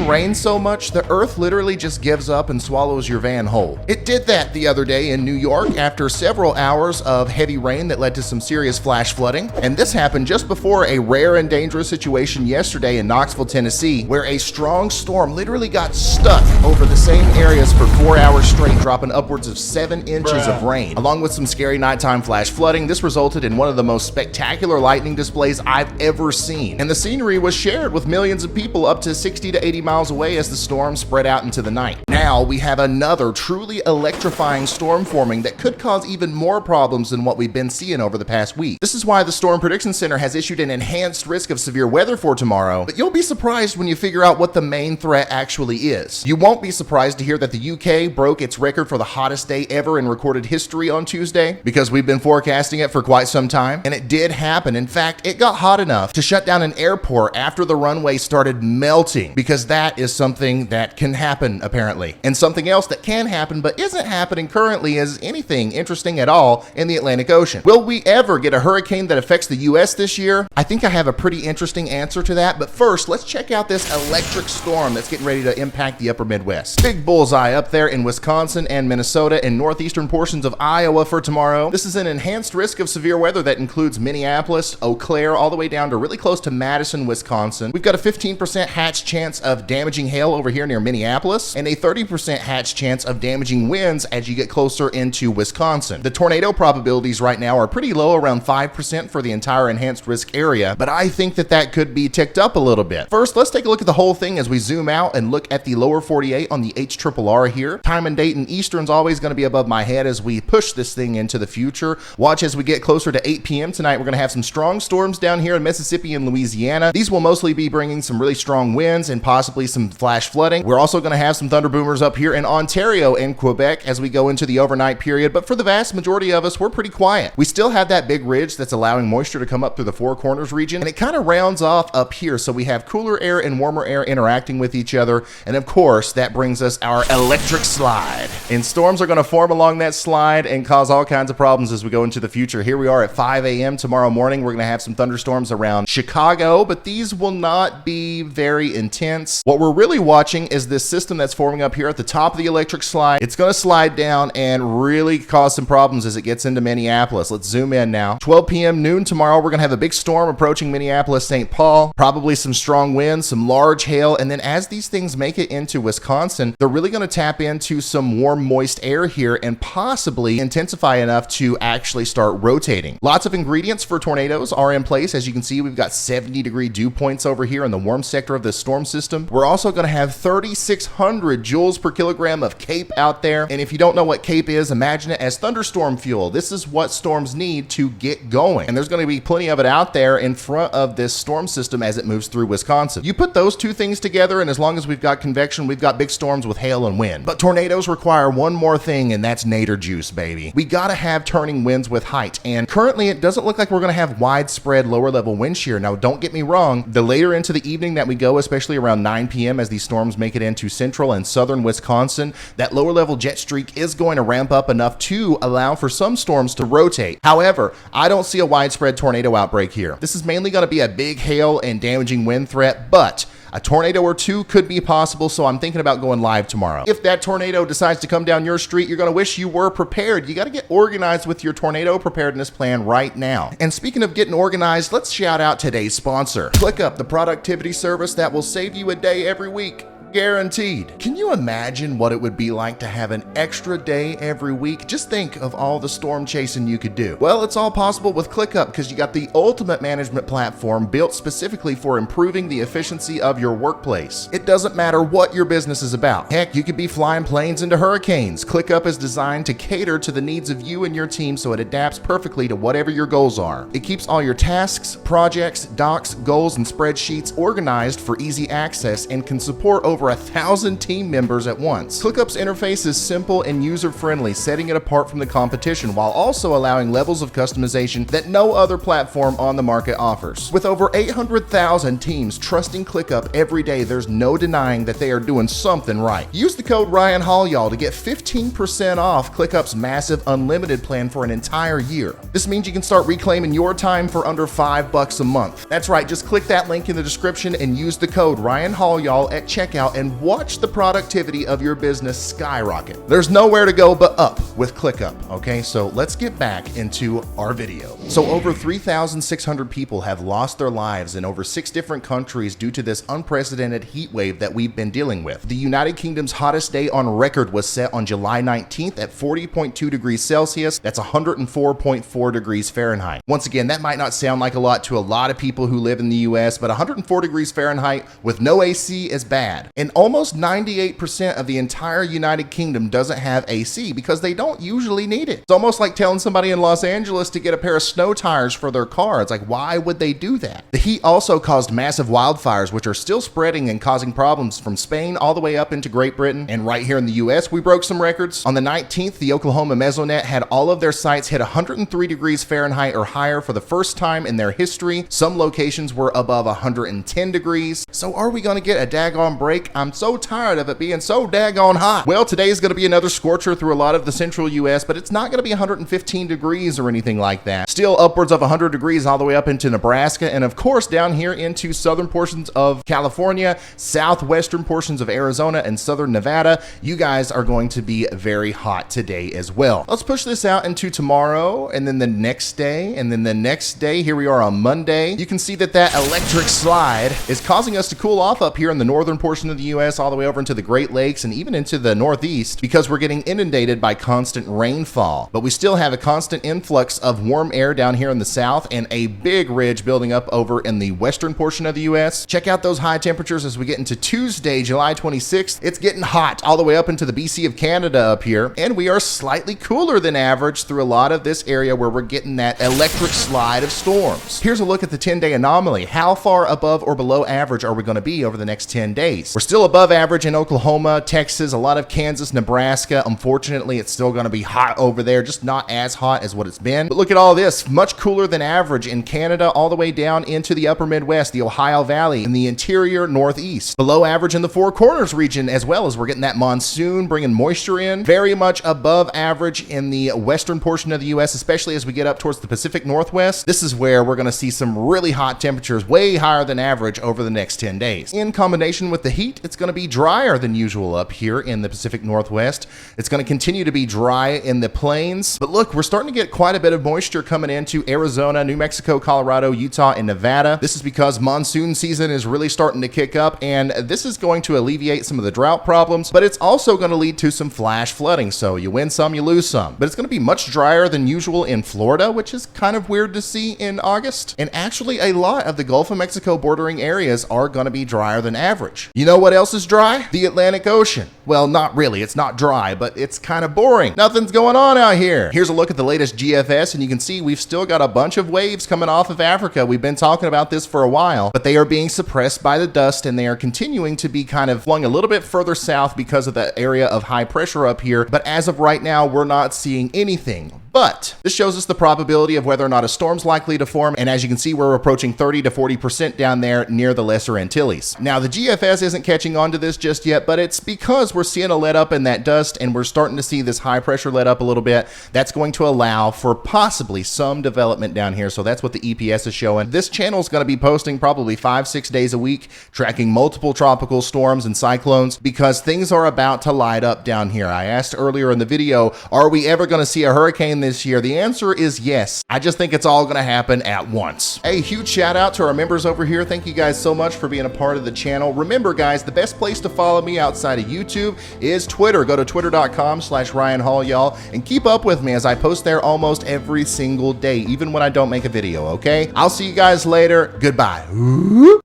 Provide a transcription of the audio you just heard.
thing rains so much, the earth literally just gives up and swallows your van whole. It did that the other day in New York after several hours of heavy rain that led to some serious flash flooding. And this happened just before a rare and dangerous situation yesterday in Knoxville, Tennessee, where a strong storm literally got stuck over the same areas for 4 hours straight, dropping upwards of 7 inches of rain. Along with some scary nighttime flash flooding, this resulted in one of the most spectacular lightning displays I've ever seen. And the scenery was shared with millions of people up to 60 to 80 miles away as the storm spread out into the night. Now we have another truly electrifying storm forming that could cause even more problems than what we've been seeing over the past week. This is why the Storm Prediction Center has issued an enhanced risk of severe weather for tomorrow, but you'll be surprised when you figure out what the main threat actually is. You won't be surprised to hear that the UK broke its record for the hottest day ever in recorded history on Tuesday, because we've been forecasting it for quite some time, and it did happen. In fact, it got hot enough to shut down an airport after the runway started melting, because that is something that can happen apparently. And something else that can happen but isn't happening currently is anything interesting at all in the Atlantic Ocean. Will we ever get a hurricane that affects the US this year? I think I have a pretty interesting answer to that, but first let's check out this electric storm that's getting ready to impact the upper Midwest. Big bullseye up there in Wisconsin and Minnesota and northeastern portions of Iowa for tomorrow. This is an enhanced risk of severe weather that includes Minneapolis, Eau Claire, all the way down to really close to Madison, Wisconsin. We've got a 15% hatch chance of damaging hail over here near Minneapolis and a 30% hatch chance of damaging winds as you get closer into Wisconsin. The tornado probabilities right now are pretty low, around 5% for the entire enhanced risk area, but I think that could be ticked up a little bit. First, let's take a look at the whole thing as we zoom out and look at the lower 48 on the HRRR here. Time and date in Eastern's always going to be above my head as we push this thing into the future. Watch as we get closer to 8 p.m. tonight. We're going to have some strong storms down here in Mississippi and Louisiana. These will mostly be bringing some really strong winds and possibly some flash flooding. We're also going to have some thunder boomers up here in Ontario and Quebec as we go into the overnight period, but for the vast majority of us, we're pretty quiet. We still have that big ridge that's allowing moisture to come up through the Four Corners region, and it kind of rounds off up here, so we have cooler air and warmer air interacting with each other, and of course, that brings us our electric slide. And storms are going to form along that slide and cause all kinds of problems as we go into the future. Here we are at 5 a.m. tomorrow morning. We're going to have some thunderstorms around Chicago, but these will not be very intense. What we're really watching is this system that's forming up here at the top of the electric slide. It's going to slide down and really cause some problems as it gets into Minneapolis. Let's zoom in now. 12 p.m. noon tomorrow, we're going to have a big storm approaching Minneapolis, St. Paul, probably some strong winds, some large hail, and then as these things make it into Wisconsin, they're really going to tap into some warm, moist air here and possibly intensify enough to actually start rotating. Lots of ingredients for tornadoes are in place. As you can see, we've got 70-degree dew points over here in the warm sector of this storm system. We're also going to have 3,600 joules per kilogram of CAPE out there, and if you don't know what CAPE is, imagine it as thunderstorm fuel. This is what storms need to get going, and there's going to be plenty of it out there in front of this storm system as it moves through Wisconsin. You put those two things together, and as long as we've got convection, we've got big storms with hail and wind. But tornadoes require one more thing, and that's nadir juice, baby. We gotta have turning winds with height, and currently it doesn't look like we're gonna have widespread lower level wind shear. Now, don't get me wrong, the later into the evening that we go, especially around 9 p.m. as these storms make it into central and southern Wisconsin, that lower level jet streak is going to ramp up enough to allow for some storms to rotate. However, I don't see a widespread tornado outbreak here. This is mainly going to be a big hail and damaging wind threat, but a tornado or two could be possible, so I'm thinking about going live tomorrow. If that tornado decides to come down your street, you're going to wish you were prepared. You got to get organized with your tornado preparedness plan right now. And speaking of getting organized, let's shout out today's sponsor, ClickUp, the productivity service that will save you a day every week. Guaranteed. Can you imagine what it would be like to have an extra day every week? Just think of all the storm chasing you could do. Well, it's all possible with ClickUp because you got the ultimate management platform built specifically for improving the efficiency of your workplace. It doesn't matter what your business is about. Heck, you could be flying planes into hurricanes. ClickUp is designed to cater to the needs of you and your team so it adapts perfectly to whatever your goals are. It keeps all your tasks, projects, docs, goals, and spreadsheets organized for easy access and can support over 1,000 team members at once. ClickUp's interface is simple and user-friendly, setting it apart from the competition while also allowing levels of customization that no other platform on the market offers. With over 800,000 teams trusting ClickUp every day, there's no denying that they are doing something right. Use the code Ryan Hall, y'all, to get 15% off ClickUp's massive unlimited plan for an entire year. This means you can start reclaiming your time for under $5 a month. That's right, just click that link in the description and use the code Ryan Hall, y'all, at checkout out and watch the productivity of your business skyrocket. There's nowhere to go but up with ClickUp, okay? So let's get back into our video. So over 3,600 people have lost their lives in over 6 different countries due to this unprecedented heat wave that we've been dealing with. The United Kingdom's hottest day on record was set on July 19th at 40.2 degrees Celsius. That's 104.4 degrees Fahrenheit. Once again, that might not sound like a lot to a lot of people who live in the US, but 104 degrees Fahrenheit with no AC is bad. And almost 98% of the entire United Kingdom doesn't have AC because they don't usually need it. It's almost like telling somebody in Los Angeles to get a pair of snow tires for their car. It's like, why would they do that? The heat also caused massive wildfires, which are still spreading and causing problems from Spain all the way up into Great Britain. And right here in the US, we broke some records. On the 19th, the Oklahoma Mesonet had all of their sites hit 103 degrees Fahrenheit or higher for the first time in their history. Some locations were above 110 degrees. So are we gonna get a daggone break? I'm so tired of it being so daggone hot. Well, today is gonna be another scorcher through a lot of the central US, but it's not gonna be 115 degrees or anything like that. Still upwards of 100 degrees all the way up into Nebraska, and of course down here into southern portions of California, southwestern portions of Arizona, and southern Nevada. You guys are going to be very hot today as well. Let's push this out into tomorrow, and then the next day, and then the next day. Here we are on Monday. You can see that that electric slide is causing us to cool off up here in the northern portion of the US, all the way over into the Great Lakes and even into the Northeast, because we're getting inundated by constant rainfall. But we still have a constant influx of warm air down here in the south and a big ridge building up over in the western portion of the US. Check out those high temperatures as we get into Tuesday, July 26th. It's getting hot all the way up into the BC of Canada up here, and we are slightly cooler than average through a lot of this area where we're getting that electric slide of storms. Here's a look at the 10-day anomaly. How far above or below average are we going to be over the next 10 days? We're still above average in Oklahoma, Texas, a lot of Kansas, Nebraska. Unfortunately, it's still going to be hot over there, just not as hot as what it's been. But look at all this, much cooler than average in Canada, all the way down into the upper Midwest, the Ohio Valley, and the interior Northeast. Below average in the Four Corners region as well, as we're getting that monsoon bringing moisture in. Very much above average in the western portion of the US, especially as we get up towards the Pacific Northwest. This is where we're going to see some really hot temperatures, way higher than average over the next 10 days. In combination with the heat, it's going to be drier than usual up here in the Pacific Northwest. It's going to continue to be dry in the plains. But look, we're starting to get quite a bit of moisture coming into Arizona, New Mexico, Colorado, Utah, and Nevada. This is because monsoon season is really starting to kick up, and this is going to alleviate some of the drought problems, but it's also going to lead to some flash flooding. So you win some, you lose some. But it's going to be much drier than usual in Florida, which is kind of weird to see in August. And actually, a lot of the Gulf of Mexico bordering areas are going to be drier than average. You know what else is dry? The Atlantic Ocean. Well, not really. It's not dry, but it's kind of boring. Nothing's going on out here. Here's a look at the latest GFS, and you can see we've still got a bunch of waves coming off of Africa. We've been talking about this for a while, but they are being suppressed by the dust, and they are continuing to be kind of flung a little bit further south because of the area of high pressure up here. But as of right now, we're not seeing anything. But this shows us the probability of whether or not a storm's likely to form, and as you can see, we're approaching 30 to 40% down there near the Lesser Antilles. Now, the GFS isn't catching on to this just yet, but it's because we're seeing a let up in that dust, and we're starting to see this high pressure let up a little bit. That's going to allow for possibly some development down here, so that's what the EPS is showing. This channel is going to be posting probably 5-6 days a week, tracking multiple tropical storms and cyclones, because things are about to light up down here. I asked earlier in the video, are we ever going to see a hurricane this year? The answer is yes. I just think it's all going to happen at once. A huge shout out to our members over here. Thank you guys so much for being a part of the channel. Remember guys, the best place to follow me outside of YouTube is Twitter. Go to twitter.com/Ryan Hall, y'all, and keep up with me as I post there almost every single day, even when I don't make a video, okay? I'll see you guys later. Goodbye.